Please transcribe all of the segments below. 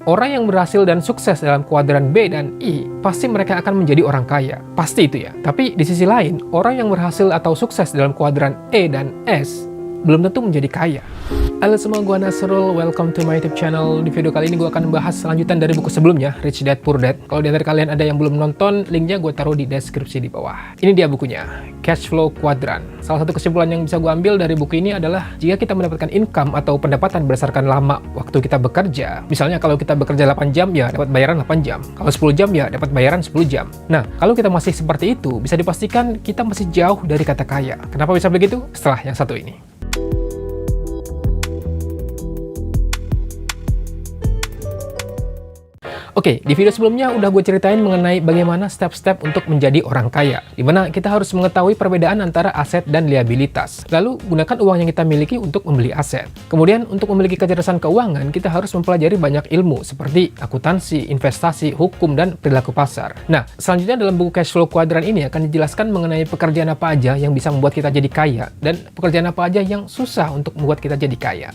orang yang berhasil dan sukses dalam kuadran B dan I, pasti mereka akan menjadi orang kaya. Pasti itu ya. Tapi di sisi lain, orang yang berhasil atau sukses dalam kuadran E dan S, belum tentu menjadi kaya. Halo semua, gue Nasrul, welcome to my YouTube channel. Di video kali ini gue akan membahas selanjutan dari buku sebelumnya, Rich Dad Poor Dad. Kalau di antara kalian ada yang belum nonton, linknya gue taruh di deskripsi di bawah. Ini dia bukunya, Cash Flow Quadrant. Salah satu kesimpulan yang bisa gue ambil dari buku ini adalah jika kita mendapatkan income atau pendapatan berdasarkan lama waktu kita bekerja, misalnya kalau kita bekerja 8 jam ya dapat bayaran 8 jam, kalau 10 jam ya dapat bayaran 10 jam. Nah, kalau kita masih seperti itu, bisa dipastikan kita masih jauh dari kata kaya. Kenapa bisa begitu? Setelah yang satu ini. Oke, di video sebelumnya udah gue ceritain mengenai bagaimana step-step untuk menjadi orang kaya, dimana kita harus mengetahui perbedaan antara aset dan liabilitas. Lalu, gunakan uang yang kita miliki untuk membeli aset. Kemudian, untuk memiliki kecerdasan keuangan, kita harus mempelajari banyak ilmu, seperti akuntansi, investasi, hukum, dan perilaku pasar. Nah, selanjutnya dalam buku Cash Flow Quadrant ini akan dijelaskan mengenai pekerjaan apa aja yang bisa membuat kita jadi kaya, dan pekerjaan apa aja yang susah untuk membuat kita jadi kaya.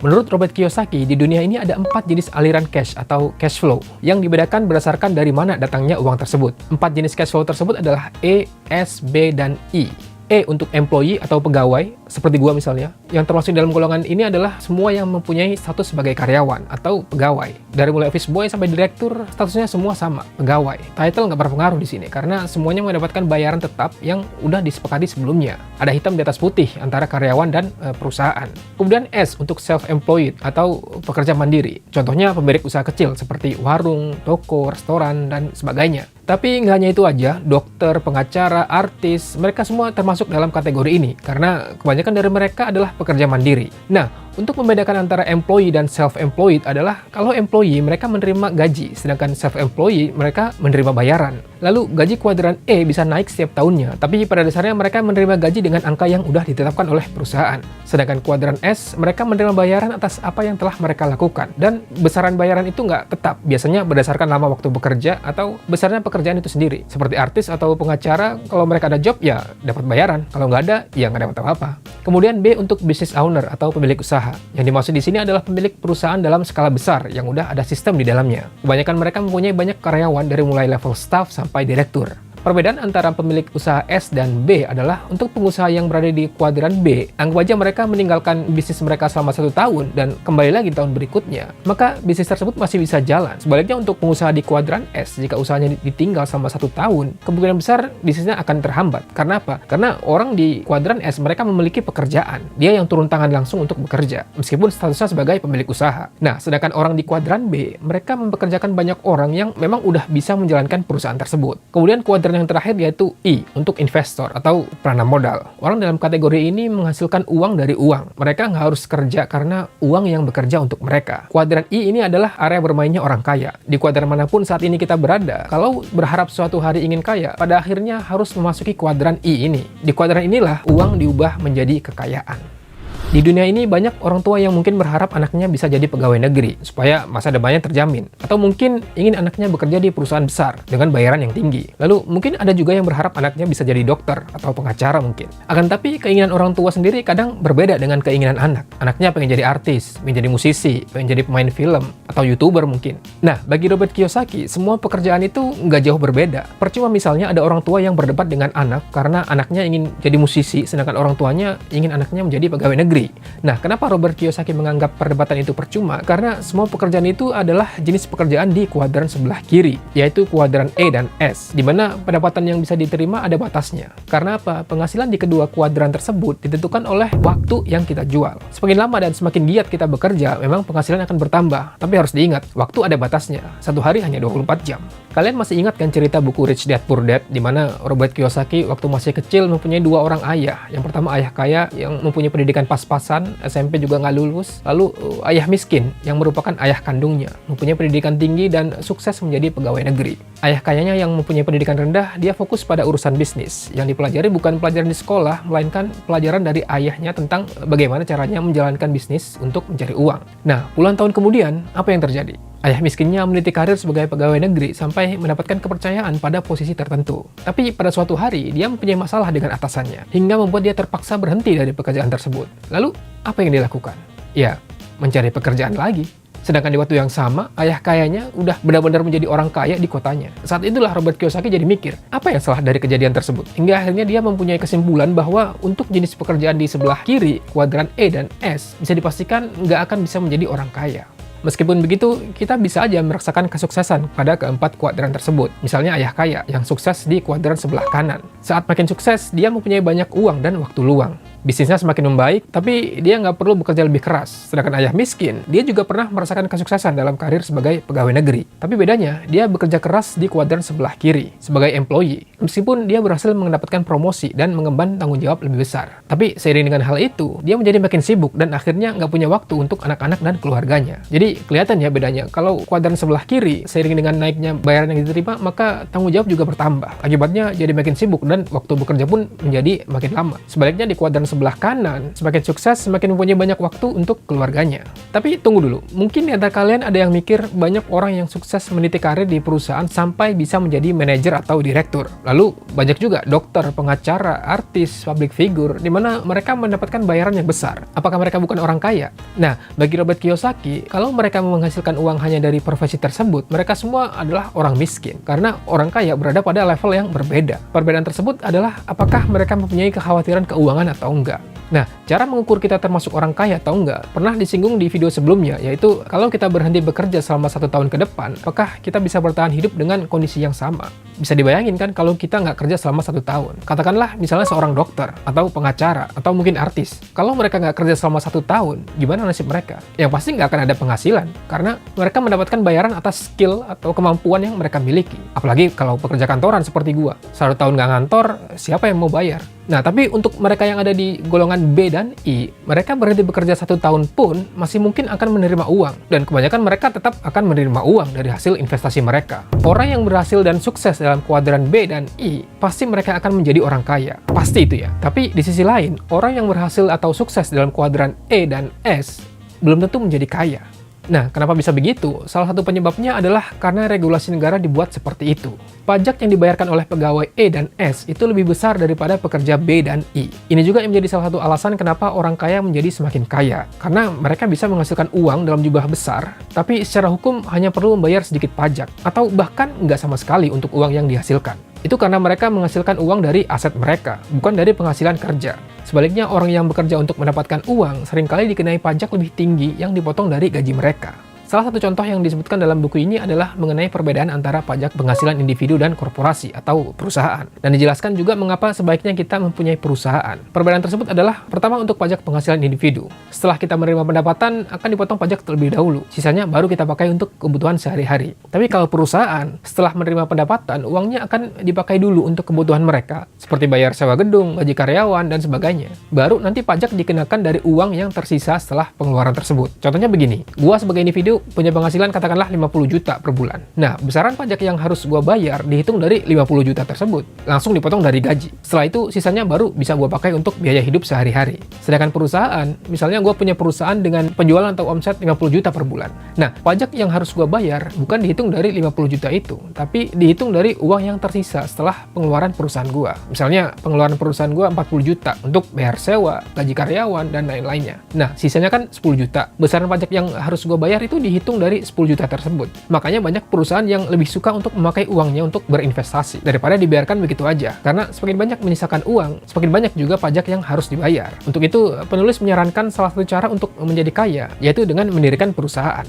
Menurut Robert Kiyosaki, di dunia ini ada 4 jenis aliran cash atau cash flow yang dibedakan berdasarkan dari mana datangnya uang tersebut. 4 jenis cash flow tersebut adalah E, S, B, dan I. E untuk employee atau pegawai, seperti gua misalnya. Yang termasuk dalam golongan ini adalah semua yang mempunyai status sebagai karyawan atau pegawai. Dari mulai office boy sampai direktur, statusnya semua sama, pegawai. Title nggak berpengaruh di sini, karena semuanya mendapatkan bayaran tetap yang udah disepakati sebelumnya. Ada hitam di atas putih antara karyawan dan perusahaan. Kemudian S untuk self-employed atau pekerja mandiri. Contohnya pemilik usaha kecil seperti warung, toko, restoran, dan sebagainya. Tapi nggak hanya itu aja, dokter, pengacara, artis, mereka semua termasuk dalam kategori ini, karena kebanyakan dari mereka adalah pekerja mandiri. Nah, untuk membedakan antara employee dan self-employed adalah kalau employee mereka menerima gaji, sedangkan self-employed mereka menerima bayaran. Lalu gaji kuadran E bisa naik setiap tahunnya, tapi pada dasarnya mereka menerima gaji dengan angka yang udah ditetapkan oleh perusahaan. Sedangkan kuadran S, mereka menerima bayaran atas apa yang telah mereka lakukan. Dan besaran bayaran itu nggak tetap, biasanya berdasarkan lama waktu bekerja atau besarnya pekerjaan itu sendiri. Seperti artis atau pengacara, kalau mereka ada job ya dapat bayaran, kalau nggak ada ya nggak dapat apa-apa. Kemudian B untuk business owner atau pemilik usaha. Yang dimaksud di sini adalah pemilik perusahaan dalam skala besar yang udah ada sistem di dalamnya. Kebanyakan mereka mempunyai banyak karyawan dari mulai level staff sampai direktur. Perbedaan antara pemilik usaha S dan B adalah untuk pengusaha yang berada di kuadran B, anggap aja mereka meninggalkan bisnis mereka selama 1 tahun dan kembali lagi di tahun berikutnya, maka bisnis tersebut masih bisa jalan. Sebaliknya untuk pengusaha di kuadran S, jika usahanya ditinggal selama 1 tahun, kemungkinan besar bisnisnya akan terhambat. Karena apa? Karena orang di kuadran S mereka memiliki pekerjaan, dia yang turun tangan langsung untuk bekerja, meskipun statusnya sebagai pemilik usaha. Nah, sedangkan orang di kuadran B, mereka mempekerjakan banyak orang yang memang udah bisa menjalankan perusahaan tersebut. Kemudian kuadran yang terakhir yaitu I untuk investor atau penanam modal. Orang dalam kategori ini menghasilkan uang dari uang. Mereka nggak harus kerja karena uang yang bekerja untuk mereka. Kuadran I ini adalah area bermainnya orang kaya. Di kuadran manapun saat ini kita berada, kalau berharap suatu hari ingin kaya, pada akhirnya harus memasuki kuadran I ini. Di kuadran inilah uang diubah menjadi kekayaan. Di dunia ini banyak orang tua yang mungkin berharap anaknya bisa jadi pegawai negeri supaya masa depannya terjamin. Atau mungkin ingin anaknya bekerja di perusahaan besar dengan bayaran yang tinggi. Lalu mungkin ada juga yang berharap anaknya bisa jadi dokter atau pengacara mungkin. Akan tapi keinginan orang tua sendiri kadang berbeda dengan keinginan anak. Anaknya pengen jadi artis, pengen jadi musisi, pengen jadi pemain film, atau YouTuber mungkin. Nah, bagi Robert Kiyosaki, semua pekerjaan itu nggak jauh berbeda. Percuma misalnya ada orang tua yang berdebat dengan anak karena anaknya ingin jadi musisi, sedangkan orang tuanya ingin anaknya menjadi pegawai negeri. Nah, kenapa Robert Kiyosaki menganggap perdebatan itu percuma? Karena semua pekerjaan itu adalah jenis pekerjaan di kuadran sebelah kiri, yaitu kuadran E dan S, di mana pendapatan yang bisa diterima ada batasnya. Karena apa? Penghasilan di kedua kuadran tersebut ditentukan oleh waktu yang kita jual. Semakin lama dan semakin giat kita bekerja, memang penghasilan akan bertambah. Tapi harus diingat, waktu ada batasnya. Satu hari hanya 24 jam. Kalian masih ingat kan cerita buku Rich Dad Poor Dad, di mana Robert Kiyosaki waktu masih kecil mempunyai 2 orang ayah. Yang pertama ayah kaya yang mempunyai pendidikan pas-pasan, SMP juga nggak lulus. Lalu ayah miskin yang merupakan ayah kandungnya, mempunyai pendidikan tinggi dan sukses menjadi pegawai negeri. Ayah kayanya yang mempunyai pendidikan rendah, dia fokus pada urusan bisnis. Yang dipelajari bukan pelajaran di sekolah, melainkan pelajaran dari ayahnya tentang bagaimana caranya menjalankan bisnis untuk mencari uang. Nah, puluhan tahun kemudian, apa yang terjadi? Ayah miskinnya meniti karir sebagai pegawai negeri sampai mendapatkan kepercayaan pada posisi tertentu. Tapi pada suatu hari, dia mempunyai masalah dengan atasannya, hingga membuat dia terpaksa berhenti dari pekerjaan tersebut. Lalu, apa yang dilakukan? Ya, mencari pekerjaan lagi. Sedangkan di waktu yang sama, ayah kayanya udah benar-benar menjadi orang kaya di kotanya. Saat itulah Robert Kiyosaki jadi mikir, apa yang salah dari kejadian tersebut? Hingga akhirnya dia mempunyai kesimpulan bahwa untuk jenis pekerjaan di sebelah kiri, kuadran E dan S, bisa dipastikan nggak akan bisa menjadi orang kaya. Meskipun begitu, kita bisa aja merasakan kesuksesan pada keempat kuadran tersebut. Misalnya ayah kaya yang sukses di kuadran sebelah kanan. Saat makin sukses, dia mempunyai banyak uang dan waktu luang. Bisnisnya semakin membaik, tapi dia nggak perlu bekerja lebih keras. Sedangkan ayah miskin, dia juga pernah merasakan kesuksesan dalam karir sebagai pegawai negeri. Tapi bedanya, dia bekerja keras di kuadran sebelah kiri, sebagai employee. Meskipun dia berhasil mendapatkan promosi dan mengemban tanggung jawab lebih besar. Tapi seiring dengan hal itu, dia menjadi makin sibuk dan akhirnya nggak punya waktu untuk anak-anak dan keluarganya. Jadi kelihatan ya bedanya, kalau kuadran sebelah kiri, seiring dengan naiknya bayaran yang diterima, maka tanggung jawab juga bertambah. Akibatnya jadi makin sibuk dan waktu bekerja pun menjadi makin lama. Sebaliknya di kuadran sebelah kanan, semakin sukses, semakin mempunyai banyak waktu untuk keluarganya. Tapi tunggu dulu, mungkin di antara kalian ada yang mikir banyak orang yang sukses meniti karir di perusahaan sampai bisa menjadi manajer atau direktur. Lalu banyak juga dokter, pengacara, artis, public figure, di mana mereka mendapatkan bayaran yang besar. Apakah mereka bukan orang kaya? Nah, bagi Robert Kiyosaki, kalau mereka menghasilkan uang hanya dari profesi tersebut, mereka semua adalah orang miskin. Karena orang kaya berada pada level yang berbeda. Perbedaan tersebut adalah apakah mereka mempunyai kekhawatiran keuangan atau enggak. Nah, cara mengukur kita termasuk orang kaya atau enggak pernah disinggung di video sebelumnya, yaitu kalau kita berhenti bekerja selama 1 tahun ke depan, apakah kita bisa bertahan hidup dengan kondisi yang sama? Bisa dibayangin kan kalau kita nggak kerja selama 1 tahun. Katakanlah misalnya seorang dokter, atau pengacara, atau mungkin artis. Kalau mereka nggak kerja selama 1 tahun, gimana nasib mereka? Yang pasti nggak akan ada penghasilan, karena mereka mendapatkan bayaran atas skill atau kemampuan yang mereka miliki. Apalagi kalau pekerja kantoran seperti gua. 1 tahun nggak ngantor, siapa yang mau bayar? Nah, tapi untuk mereka yang ada di golongan B dan I, mereka berhenti bekerja 1 tahun pun masih mungkin akan menerima uang. Dan kebanyakan mereka tetap akan menerima uang dari hasil investasi mereka. Orang yang berhasil dan sukses dalam kuadran B dan I, pasti mereka akan menjadi orang kaya. Pasti itu ya. Tapi di sisi lain, orang yang berhasil atau sukses dalam kuadran E dan S, belum tentu menjadi kaya. Nah, kenapa bisa begitu? Salah satu penyebabnya adalah karena regulasi negara dibuat seperti itu. Pajak yang dibayarkan oleh pegawai E dan S itu lebih besar daripada pekerja B dan I. Ini juga yang menjadi salah satu alasan kenapa orang kaya menjadi semakin kaya. Karena mereka bisa menghasilkan uang dalam jumlah besar, tapi secara hukum hanya perlu membayar sedikit pajak, atau bahkan nggak sama sekali untuk uang yang dihasilkan. Itu karena mereka menghasilkan uang dari aset mereka, bukan dari penghasilan kerja. Sebaliknya, orang yang bekerja untuk mendapatkan uang seringkali dikenai pajak lebih tinggi yang dipotong dari gaji mereka. Salah satu contoh yang disebutkan dalam buku ini adalah mengenai perbedaan antara pajak penghasilan individu dan korporasi atau perusahaan. Dan dijelaskan juga mengapa sebaiknya kita mempunyai perusahaan. Perbedaan tersebut adalah pertama untuk pajak penghasilan individu. Setelah kita menerima pendapatan, akan dipotong pajak terlebih dahulu. Sisanya baru kita pakai untuk kebutuhan sehari-hari. Tapi kalau perusahaan, setelah menerima pendapatan, uangnya akan dipakai dulu untuk kebutuhan mereka, seperti bayar sewa gedung, gaji karyawan, dan sebagainya. Baru nanti pajak dikenakan dari uang yang tersisa setelah pengeluaran tersebut. Contohnya begini, gua sebagai individu punya penghasilan katakanlah 50 juta per bulan. Nah, besaran pajak yang harus gua bayar dihitung dari 50 juta tersebut. Langsung dipotong dari gaji. Setelah itu, sisanya baru bisa gua pakai untuk biaya hidup sehari-hari. Sedangkan perusahaan, misalnya gua punya perusahaan dengan penjualan atau omset 50 juta per bulan. Nah, pajak yang harus gua bayar bukan dihitung dari 50 juta itu, tapi dihitung dari uang yang tersisa setelah pengeluaran perusahaan gua. Misalnya, pengeluaran perusahaan gua 40 juta untuk bayar sewa, gaji karyawan, dan lain-lainnya. Nah, sisanya kan 10 juta. Besaran pajak yang harus gua bayar itu dihitung dari 10 juta tersebut. Makanya banyak perusahaan yang lebih suka untuk memakai uangnya untuk berinvestasi daripada dibiarkan begitu aja. Karena semakin banyak menyisakan uang, semakin banyak juga pajak yang harus dibayar. Untuk itu, penulis menyarankan salah satu cara untuk menjadi kaya, yaitu dengan mendirikan perusahaan.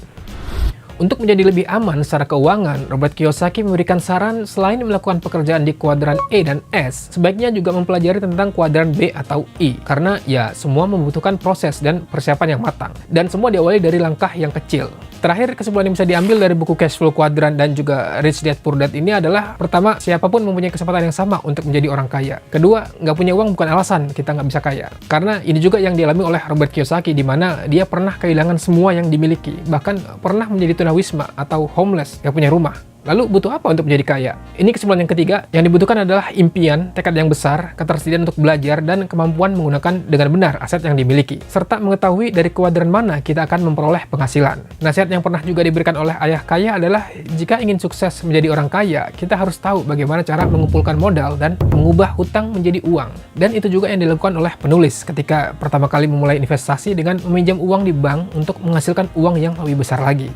Untuk menjadi lebih aman secara keuangan, Robert Kiyosaki memberikan saran selain melakukan pekerjaan di kuadran E dan S, sebaiknya juga mempelajari tentang kuadran B atau I. Karena ya semua membutuhkan proses dan persiapan yang matang. Dan semua diawali dari langkah yang kecil. Terakhir, kesimpulan yang bisa diambil dari buku Cash Flow Quadrant dan juga Rich Dad Poor Dad ini adalah, pertama, siapapun mempunyai kesempatan yang sama untuk menjadi orang kaya. Kedua, nggak punya uang bukan alasan kita nggak bisa kaya. Karena ini juga yang dialami oleh Robert Kiyosaki, di mana dia pernah kehilangan semua yang dimiliki. Bahkan pernah menjadi tunawisma atau homeless, nggak punya rumah. Lalu butuh apa untuk menjadi kaya? Ini kesimpulan yang ketiga, yang dibutuhkan adalah impian, tekad yang besar, ketersediaan untuk belajar, dan kemampuan menggunakan dengan benar aset yang dimiliki, serta mengetahui dari kuadran mana kita akan memperoleh penghasilan. Nasihat yang pernah juga diberikan oleh ayah kaya adalah, jika ingin sukses menjadi orang kaya, kita harus tahu bagaimana cara mengumpulkan modal dan mengubah hutang menjadi uang. Dan itu juga yang dilakukan oleh penulis ketika pertama kali memulai investasi dengan meminjam uang di bank untuk menghasilkan uang yang lebih besar lagi.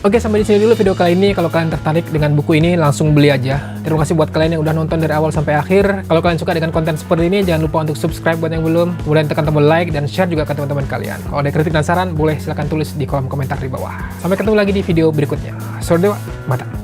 Oke, sampai di sini dulu video kali ini. Kalau kalian tertarik dengan buku ini, langsung beli aja. Terima kasih buat kalian yang udah nonton dari awal sampai akhir. Kalau kalian suka dengan konten seperti ini, jangan lupa untuk subscribe buat yang belum. Kemudian tekan tombol like dan share juga ke teman-teman kalian. Kalau ada kritik dan saran, boleh silahkan tulis di kolom komentar di bawah. Sampai ketemu lagi di video berikutnya. Sordewa, mata.